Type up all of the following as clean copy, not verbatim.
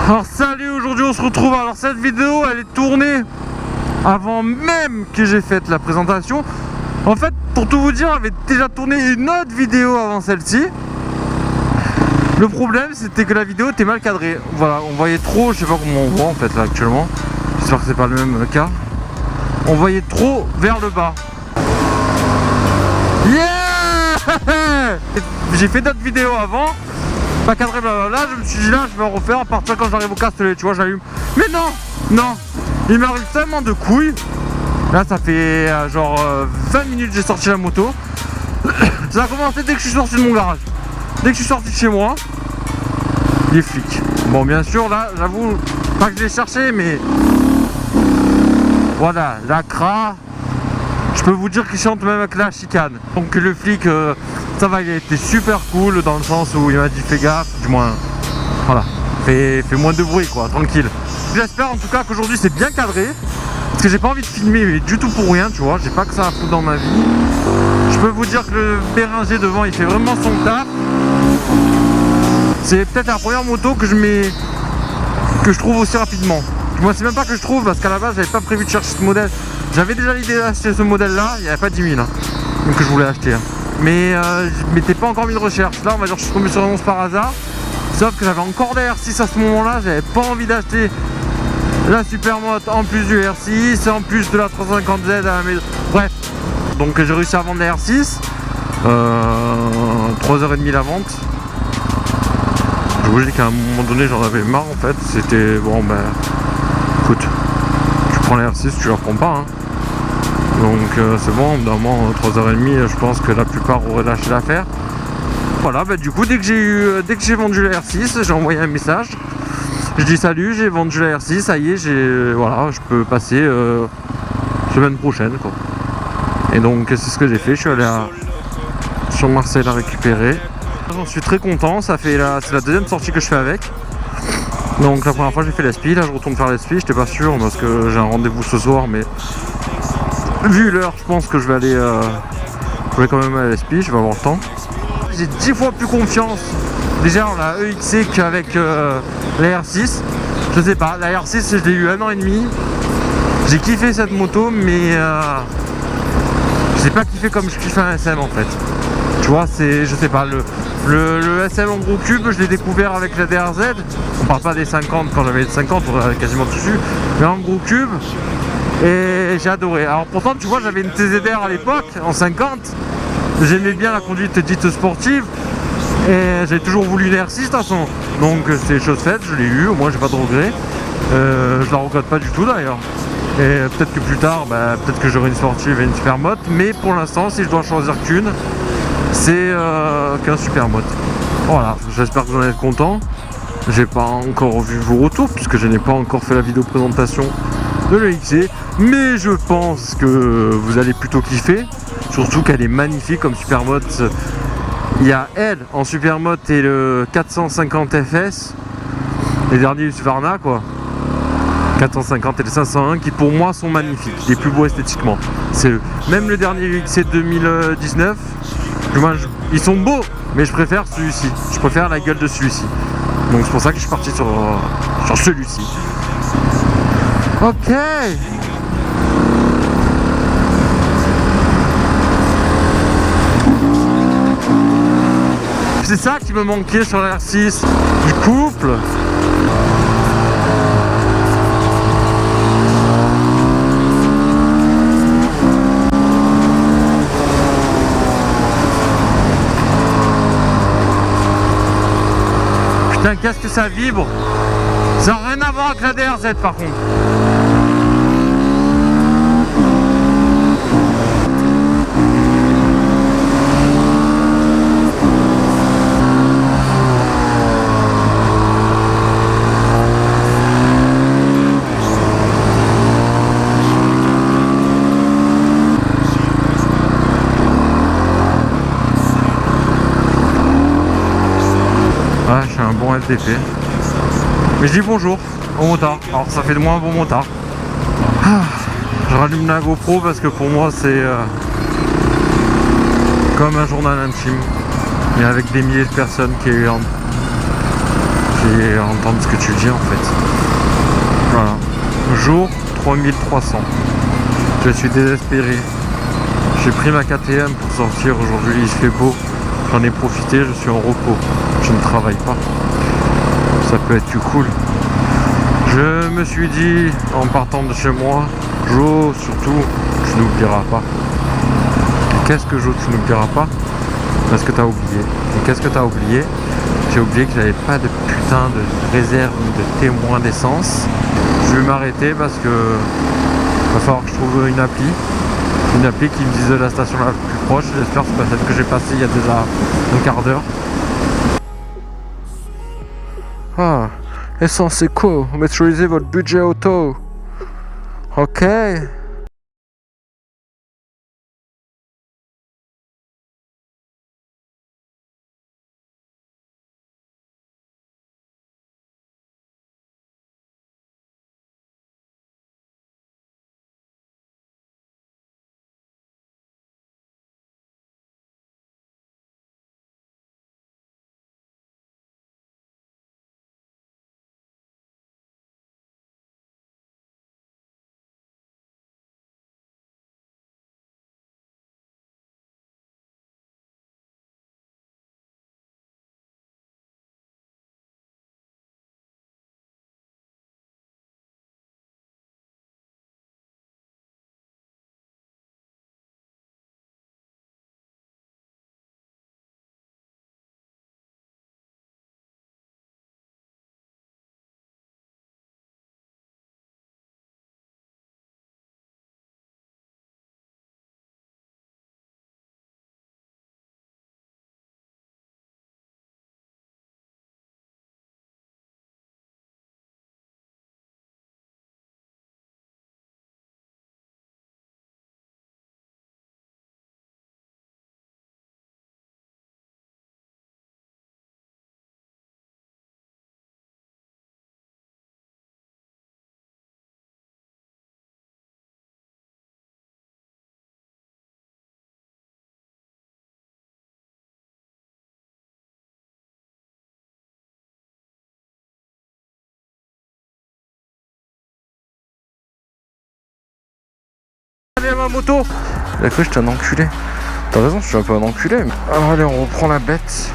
Alors salut, aujourd'hui on se retrouve. Alors cette vidéo elle est tournée avant même que j'ai fait la présentation. En fait, pour tout vous dire, j'avais déjà tourné une autre vidéo avant celle-ci. Le problème c'était que la vidéo était mal cadrée. Voilà, on voyait trop, je sais pas comment on voit en fait là actuellement. J'espère que c'est pas le même cas. On voyait trop vers le bas. Yeah. J'ai fait d'autres vidéos avant, pas cadré, blablabla. Je me suis dit là, je vais en refaire à partir quand j'arrive au Castellet, tu vois, j'allume. Mais non, il m'arrive tellement de couilles. Là, ça fait genre 20 minutes que j'ai sorti la moto. Ça a commencé dès que je suis sorti de mon garage. Dès que je suis sorti de chez moi, les flics. Bon, bien sûr, là, j'avoue, pas que je l'ai cherché, mais voilà, la CRA. Je peux vous dire qu'il chante même avec la chicane. Donc le flic, ça va, il a été super cool dans le sens où il m'a dit fais gaffe, du moins, voilà, fais moins de bruit quoi, tranquille. J'espère en tout cas qu'aujourd'hui c'est bien cadré, parce que j'ai pas envie de filmer du tout pour rien, tu vois, j'ai pas que ça à foutre dans ma vie. Je peux vous dire que le Bérenger devant il fait vraiment son taf. C'est peut-être la première moto que je trouve aussi rapidement. Moi c'est même pas que je trouve, parce qu'à la base j'avais pas prévu de chercher ce modèle. J'avais déjà l'idée d'acheter ce modèle là, il n'y avait pas 10 000 hein, donc que je voulais acheter hein. Mais je m'étais pas encore mis de recherche. Là on va dire que je suis tombé sur l'annonce par hasard. Sauf que j'avais encore la R6 à ce moment là, j'avais pas envie d'acheter la Supermoto en plus du R6, en plus de la 350Z à la maison. Bref, donc j'ai réussi à vendre la R6, 3h30 la vente. Je vous dis qu'à un moment donné j'en avais marre en fait, c'était bon ben écoute, tu prends la R6, tu la prends pas hein. Donc c'est bon, normalement 3h30 je pense que la plupart auraient lâché l'affaire. Voilà, bah du coup dès que j'ai vendu la R6, j'ai envoyé un message. Je dis salut, j'ai vendu la R6, ça y est, voilà, je peux passer semaine prochaine quoi. Et donc c'est ce que j'ai fait, je suis allé sur Marseille la récupérer. J'en suis très content, c'est la deuxième sortie que je fais avec. Donc la première fois j'ai fait l'ESPI, là je retourne faire l'ESPI, j'étais pas sûr parce que j'ai un rendez-vous ce soir, mais vu l'heure je pense que je vais aller quand même à l'ESPI, je vais avoir le temps. J'ai 10 fois plus confiance déjà en la EXC qu'avec la R6. Je sais pas, la R6 je l'ai eu 1 an et demi. J'ai kiffé cette moto mais j'ai pas kiffé comme je kiffe un SM en fait. Tu vois, je sais pas, le SM en gros cube, je l'ai découvert avec la DRZ. On parle pas des 50 quand j'avais les 50, on avait quasiment dessus, mais en gros cube. Et j'ai adoré. Alors pourtant, tu vois, j'avais une TZR à l'époque, en 50. J'aimais bien la conduite dite sportive. Et j'ai toujours voulu une R6 de toute façon. Donc c'est chose faite, je l'ai eu, au moins j'ai pas de regrets. Je la regrette pas du tout d'ailleurs. Et peut-être que plus tard, peut-être que j'aurai une sportive et une Supermoto. Mais pour l'instant, si je dois choisir qu'une, c'est qu'un Supermoto. Voilà, j'espère que vous en êtes content. J'ai pas encore vu vos retours puisque je n'ai pas encore fait la vidéo présentation de l'EXC, mais je pense que vous allez plutôt kiffer, surtout qu'elle est magnifique comme Supermoto. Il y a elle en Supermoto et le 450 FS, les derniers Husqvarna quoi, 450 et le 501 qui pour moi sont magnifiques, les plus beaux esthétiquement. C'est eux. Même le dernier UXC 2019, ils sont beaux, mais je préfère celui-ci. Je préfère la gueule de celui-ci. Donc c'est pour ça que je suis parti sur celui-ci. Ok. C'est ça qui me manquait sur la R6, du couple. Putain, qu'est-ce que ça vibre! Ça n'a rien à voir avec la DRZ par contre. Ouais, je suis un bon LTP. Mais je dis bonjour au motard. Alors ça fait de moi un bon motard. Je rallume la GoPro parce que pour moi c'est comme un journal intime. Mais avec des milliers de personnes qui regardent. et entendre ce que tu dis en fait. Voilà. Jour 3300. Je suis désespéré. J'ai pris ma KTM pour sortir aujourd'hui, il fait beau. J'en ai profité, je suis en repos. Je ne travaille pas. Ça peut être plus cool. Je me suis dit, en partant de chez moi, Jo, surtout, tu n'oublieras pas. Et qu'est-ce que Jo, tu n'oublieras pas? Parce que t'as oublié. Et qu'est-ce que t'as oublié? J'ai oublié que j'avais pas de putain de réserve ni de témoin d'essence. Je vais m'arrêter parce que va falloir que je trouve une appli qui me dise la station la plus proche. J'espère que c'est pas celle que j'ai passée il y a déjà un quart d'heure. Ah, essence c'est cool, maîtrisez votre budget auto. Ok. Allez ma moto. J'ai cru que j'étais un enculé. T'as raison, je suis un peu un enculé. Alors allez, on reprend la bête.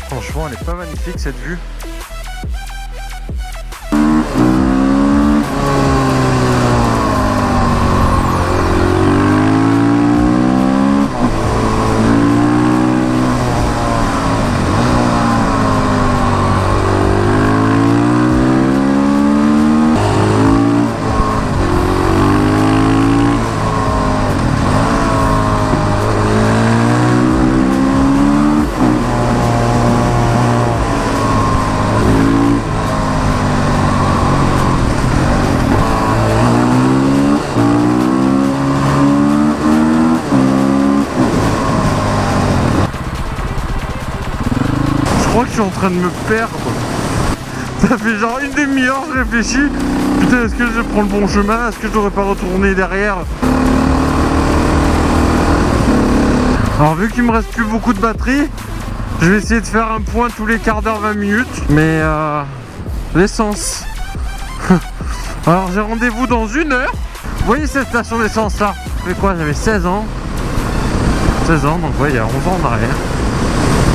Franchement, elle est pas magnifique cette vue. Je crois que je suis en train de me perdre. Ça fait genre une demi-heure, je réfléchis. Putain, est-ce que je prends le bon chemin? Est-ce que je devrais pas retourner derrière? Alors vu qu'il me reste plus beaucoup de batterie, je vais essayer de faire un point tous les quarts d'heure, 20 minutes. Mais l'essence. Alors j'ai rendez-vous dans 1 heure. Vous voyez cette station d'essence là? Ça fait quoi? J'avais 16 ans. 16 ans, donc ouais, il y a 11 ans en arrière.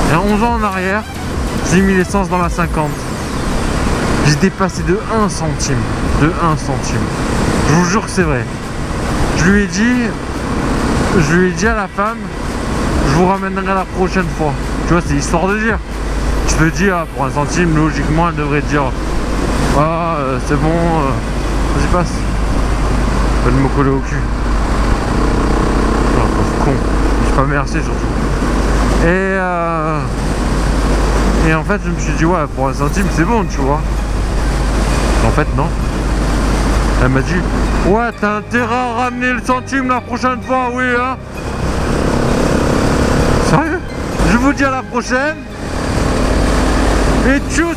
Il y a 11 ans en arrière, j'ai mis l'essence dans la 50. J'ai dépassé de 1 centime. De 1 centime. Je vous jure que c'est vrai. Je lui ai dit à la femme, je vous ramènerai la prochaine fois. Tu vois, c'est histoire de dire. Je te dis, pour 1 centime, logiquement, elle devrait dire, c'est bon, vas-y passe. Pas de me coller au cul. Con. Je dis pas merci surtout. Et en fait, je me suis dit, ouais, pour 1 centime, c'est bon, tu vois. En fait, non. Elle m'a dit, ouais, t'as intérêt à ramener le centime la prochaine fois, oui, hein. Sérieux? Je vous dis à la prochaine. Et tchuss.